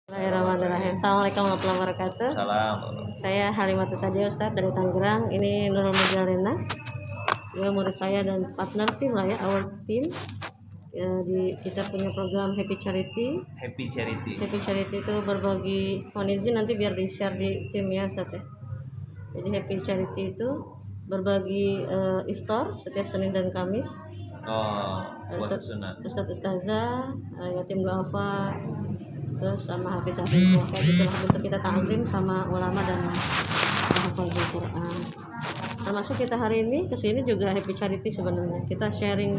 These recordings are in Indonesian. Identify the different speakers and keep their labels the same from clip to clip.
Speaker 1: Bismillahirrahmanirrahim. Assalamualaikum warahmatullahi wabarakatuh.
Speaker 2: Salam.
Speaker 1: Saya Halimatus Sadia Ustadz dari Tangerang. Ini Nurul Majalena. Dia murid saya dan partner tim lah ya, our team. Kita punya program Happy Charity.
Speaker 2: Happy Charity.
Speaker 1: Happy Charity itu berbagi, mohon izin nanti biar di share di tim ya Ustadz ya. Jadi Happy Charity itu berbagi iftar setiap Senin dan Kamis. Ustadz Ustazah, yatim duafa, terus sama hafiz-hafiz kayak gitulah, bentuk kita taklim sama ulama dan hafal Quran. Termasuk kita hari ini kesini juga Happy Charity sebenarnya. Kita sharing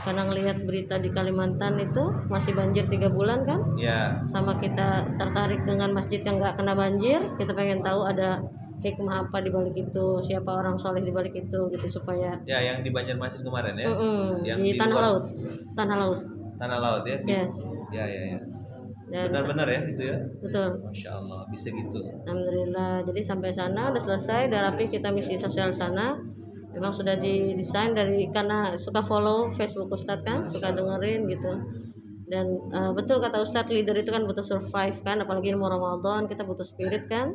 Speaker 1: karena ngelihat berita di Kalimantan itu masih banjir 3 bulan kan?
Speaker 2: Ya.
Speaker 1: Sama kita tertarik dengan masjid yang nggak kena banjir. Kita pengen tahu ada hikmah apa di balik itu, siapa orang soleh di balik itu gitu supaya.
Speaker 2: Ya, yang di Banjarmasin kemarin ya.
Speaker 1: Yang di Tanah Laut.
Speaker 2: Tanah Laut ya.
Speaker 1: Yes.
Speaker 2: Ya. Benar-benar ya itu ya.
Speaker 1: Betul.
Speaker 2: Masya Allah bisa gitu.
Speaker 1: Alhamdulillah. Jadi sampai sana udah selesai, udah rapi, kita misi sosial sana. Memang sudah didesain karena suka follow Facebook Ustadz kan, suka dengerin gitu. Dan betul kata Ustadz, leader itu kan butuh survive kan, apalagi mau Ramadan kita butuh spirit kan.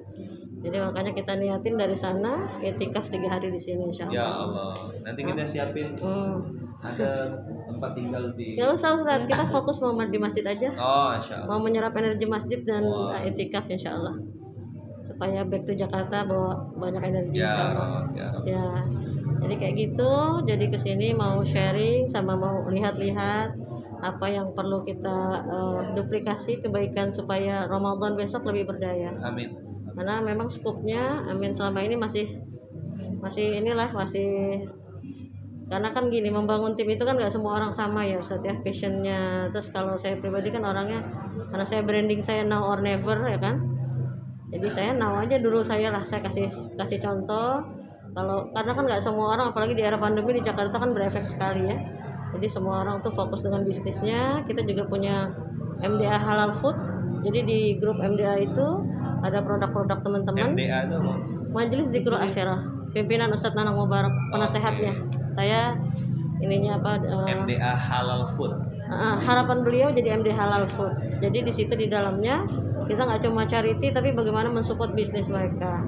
Speaker 1: Jadi makanya kita niatin dari sana itikaf 3 hari di sini insyaallah.
Speaker 2: Ya Allah. Nanti kita siapin ada tempat tinggal di.
Speaker 1: Gak usah Ustadz, kita fokus mau di masjid aja.
Speaker 2: Oh, insyaallah.
Speaker 1: Mau menyerap energi masjid dan itikaf insyaallah. Supaya back to Jakarta bawa banyak energi insyaallah. Ya. Jadi kayak gitu. Jadi kesini mau sharing sama mau lihat-lihat apa yang perlu kita duplikasi kebaikan supaya Ramadan besok lebih berdaya.
Speaker 2: Amin.
Speaker 1: Karena memang skupnya, amin, selama ini masih karena kan gini, membangun tim itu kan nggak semua orang sama ya Ustadz ya, passionnya. Terus kalau saya pribadi kan orangnya, karena saya branding saya now or never ya kan, jadi saya now aja dulu saya kasih contoh. Karena kan nggak semua orang, apalagi di era pandemi di Jakarta kan berefek sekali ya. Jadi semua orang tuh fokus dengan bisnisnya. Kita juga punya MDA Halal Food. Jadi di grup MDA itu ada produk-produk teman-teman.
Speaker 2: MDA itu apa?
Speaker 1: Majelis Dzikrul Akhirah. Pimpinan Ustadz Nanang Mubarak, penasehatnya. Saya ininya apa?
Speaker 2: MDA Halal Food.
Speaker 1: Harapan beliau jadi MD Halal Food. Jadi di situ di dalamnya kita nggak cuma charity tapi bagaimana mensupport bisnis mereka.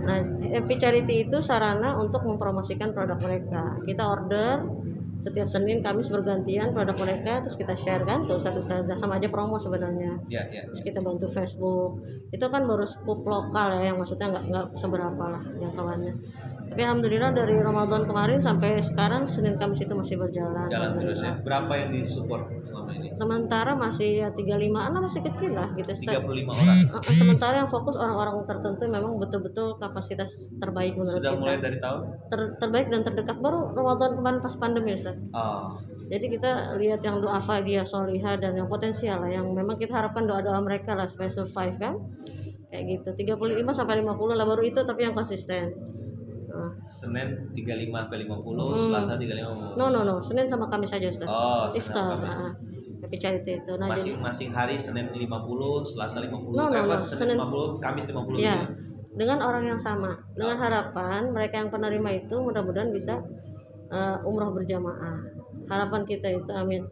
Speaker 1: Nah, Happy Charity itu sarana untuk mempromosikan produk mereka. Kita order setiap Senin, Kamis bergantian produk mereka, terus kita share kan ke ustaz-ustazah, sama aja promo sebenarnya.
Speaker 2: Ya.
Speaker 1: Terus kita bantu Facebook. Itu kan baru skup lokal ya, yang maksudnya nggak seberapa lah jangkauannya. Tapi alhamdulillah dari Ramadan kemarin sampai sekarang Senin Kamis itu masih berjalan.
Speaker 2: Jalan terus ya. Berapa yang disupport selama ini?
Speaker 1: Sementara masih ya 35-an lah, masih kecil lah gitu.
Speaker 2: 35 orang.
Speaker 1: Sementara yang fokus orang-orang tertentu memang betul-betul kapasitas terbaik menurut
Speaker 2: Sudah
Speaker 1: kita.
Speaker 2: Mulai dari tahun?
Speaker 1: Terbaik dan terdekat baru Ramadan kemarin pas pandemi Ustaz. Jadi kita lihat yang duafa dia solihah dan yang potensial lah, yang memang kita harapkan doa-doa mereka lah supaya survive kan. Kayak gitu. 35 sampai 50 lah baru itu, tapi yang konsisten.
Speaker 2: Senin 35 sampai 50, Selasa 35.
Speaker 1: No. Senin sama Kamis saja Ustaz. Iftar. Happy Charity itu. Nah,
Speaker 2: masing-masing hari Senin 50, Selasa 50.
Speaker 1: Senin
Speaker 2: 50, Kamis 50.
Speaker 1: Ya. Dengan orang yang sama. Dengan harapan mereka yang penerima itu mudah-mudahan bisa umroh berjamaah. Harapan kita itu, amin.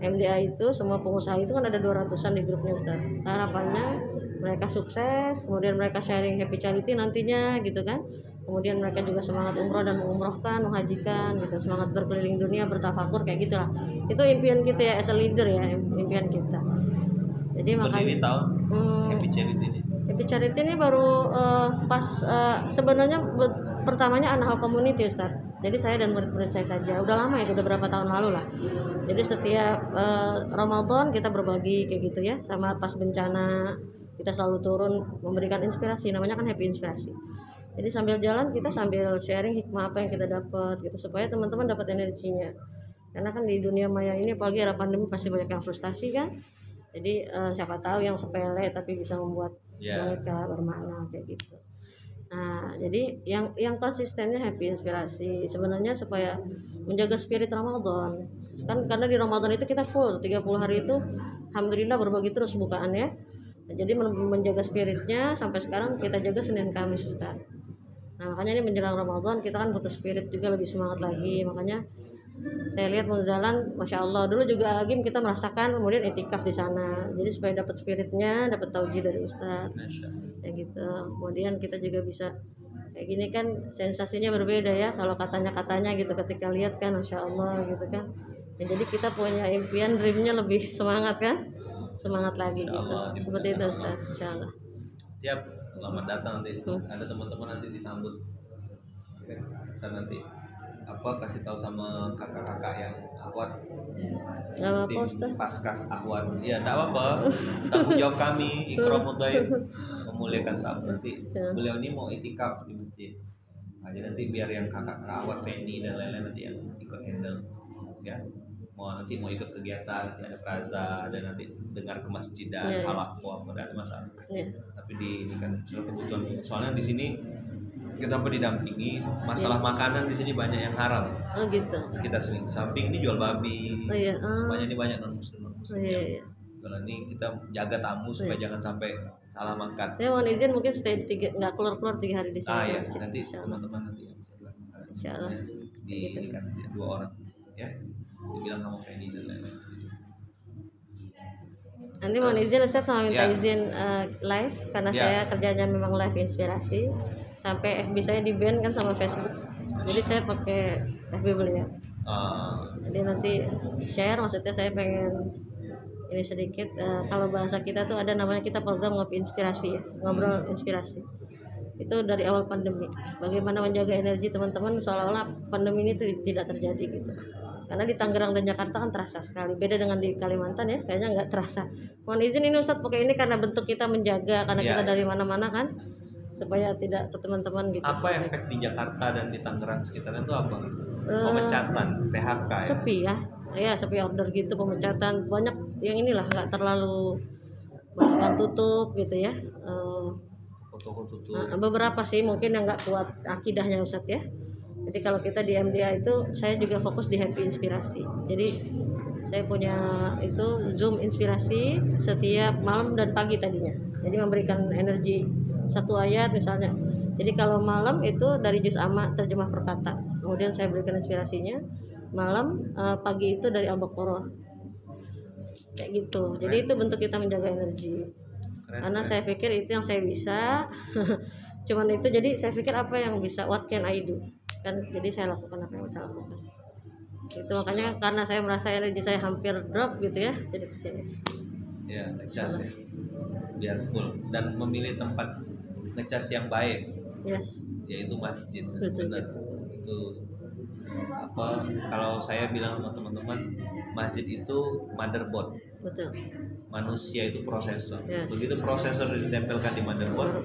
Speaker 1: MDA itu semua pengusaha itu kan ada 200-an di grupnya Ustaz. Harapannya mereka sukses, kemudian mereka sharing Happy Charity nantinya gitu kan. Kemudian mereka juga semangat umroh dan mengumrohkan, menghajikan gitu, semangat berkeliling dunia, bertafakur kayak gitulah. Itu impian kita ya as a leader ya, impian kita. Jadi makanya
Speaker 2: tahun Happy Charity ini.
Speaker 1: Happy Charity ini baru sebenarnya pertamanya Anahal Community Ustaz. Jadi saya dan murid-murid saya saja. Udah lama itu, udah berapa tahun lalu lah. Jadi setiap Ramadan kita berbagi kayak gitu ya, sama pas bencana kita selalu turun memberikan inspirasi, namanya kan Happy Inspirasi. Jadi sambil jalan kita sambil sharing hikmah apa yang kita dapat gitu, supaya teman-teman dapat energinya. Karena kan di dunia maya ini apalagi era pandemi pasti banyak yang frustasi kan. Jadi siapa tahu yang sepele tapi bisa membuat mereka bermakna kayak gitu. Nah, jadi yang konsistennya Happy Inspirasi sebenarnya supaya menjaga spirit Ramadan. Kan karena di Ramadan itu kita full 30 hari itu alhamdulillah berbagi terus bukaan ya. Jadi menjaga spiritnya sampai sekarang kita jaga Senin Kamis Ustaz. Nah, makanya ini menjelang Ramadan kita kan butuh spirit juga lebih semangat lagi. Makanya Saya lihat Munzalan, masya Allah. Dulu juga Agim kita merasakan, kemudian itikaf di sana. Jadi supaya dapat spiritnya, dapat tauji dari Ustadz,
Speaker 2: Masya Allah.
Speaker 1: kayak gitu. Kemudian kita juga bisa kayak gini kan, sensasinya berbeda ya. Kalau katanya gitu, ketika lihat kan, masya Allah gitu kan. Ya, jadi kita punya impian, dreamnya lebih semangat kan, semangat lagi
Speaker 2: Insya
Speaker 1: gitu.
Speaker 2: Allah,
Speaker 1: Seperti itu
Speaker 2: dimudahkan
Speaker 1: Ustadz, insya Allah.
Speaker 2: Tiap selamat datang nanti. Ada teman-teman nanti disambut. Kita nanti kasih tahu sama kakak-kakak yang akhwat,
Speaker 1: Gak apa-apa
Speaker 2: tim
Speaker 1: Ustadz.
Speaker 2: paskas akhwat. Iya, enggak apa-apa. Tanggung jawab kami ikramul dhaif, memuliakan tamu. Nanti beliau ini mau itikaf di masjid. Jadi nanti biar yang kakak-kakak akhwat, Feni dan lain-lain nanti yang ikut handle ya. Nanti mau ikut kegiatan, nanti ada praza, ada nanti dengar ke masjidan, halaqah, ada masalah. Tapi ini kan kebutuhan. Soalnya di sini kita didampingi masalah makanan di sini banyak yang haram.
Speaker 1: Oh gitu.
Speaker 2: Kita sering samping ini jual babi.
Speaker 1: Oh iya.
Speaker 2: Semuanya ini banyak non muslim.
Speaker 1: Oh iya.
Speaker 2: Kalau ini kita jaga tamu supaya jangan sampai salah makan.
Speaker 1: Saya mohon izin mungkin stay 3, nggak keluar 3 hari di sini.
Speaker 2: Ya, nanti teman-teman nanti yang bisa bilang.
Speaker 1: Insyaallah.
Speaker 2: Di ini kan 2 orang ya. Dibilang kamu Feni dan lain-lain.
Speaker 1: Nanti mohon izin Ustaz sama minta izin live karena saya kerjanya memang live inspirasi. Sampai FB saya di ban kan sama Facebook. Jadi saya pakai FB beliau. Jadi nanti share, maksudnya saya pengen ini sedikit kalau bahasa kita tuh ada namanya kita program ngopi inspirasi ya, ngobrol inspirasi. Itu dari awal pandemi. Bagaimana menjaga energi teman-teman seolah-olah pandemi ini tidak terjadi gitu. Karena di Tangerang dan Jakarta kan terasa sekali. Beda dengan di Kalimantan ya, kayaknya nggak terasa. Mohon izin ini Ustadz pakai ini karena bentuk kita menjaga, karena kita dari mana-mana kan, supaya tidak ke teman-teman gitu.
Speaker 2: Apa efek di Jakarta dan di Tangerang sekitarnya itu apa? Pemecatan, PHK ya?
Speaker 1: Sepi ya, sepi order gitu, pemecatan banyak yang inilah nggak terlalu banyak yang tutup gitu ya.
Speaker 2: Toko tutup.
Speaker 1: Beberapa sih mungkin yang nggak kuat akidahnya Ustadz ya. Jadi kalau kita di MDA itu saya juga fokus di happy inspirasi. Jadi saya punya itu Zoom inspirasi setiap malam dan pagi tadinya. Jadi memberikan energi 1 ayat misalnya. Jadi kalau malam itu dari juz amma terjemah perkata. Kemudian saya berikan inspirasinya. Malam pagi itu dari Al-Baqarah. Kayak gitu. Jadi itu bentuk kita menjaga energi. Karena saya pikir itu yang saya bisa. Cuman itu, jadi saya pikir apa yang bisa, what can I do kan, jadi saya lakukan apa yang bisa lakukan itu. Makanya karena saya merasa energi saya hampir drop gitu ya, jadi kesini
Speaker 2: ya ngecas ya biar full dan memilih tempat ngecas yang baik, yaitu masjid. Benar. Itu kalau saya bilang sama teman-teman, masjid itu motherboard. Betul. Manusia itu prosesor. Begitu prosesor ditempelkan di motherboard,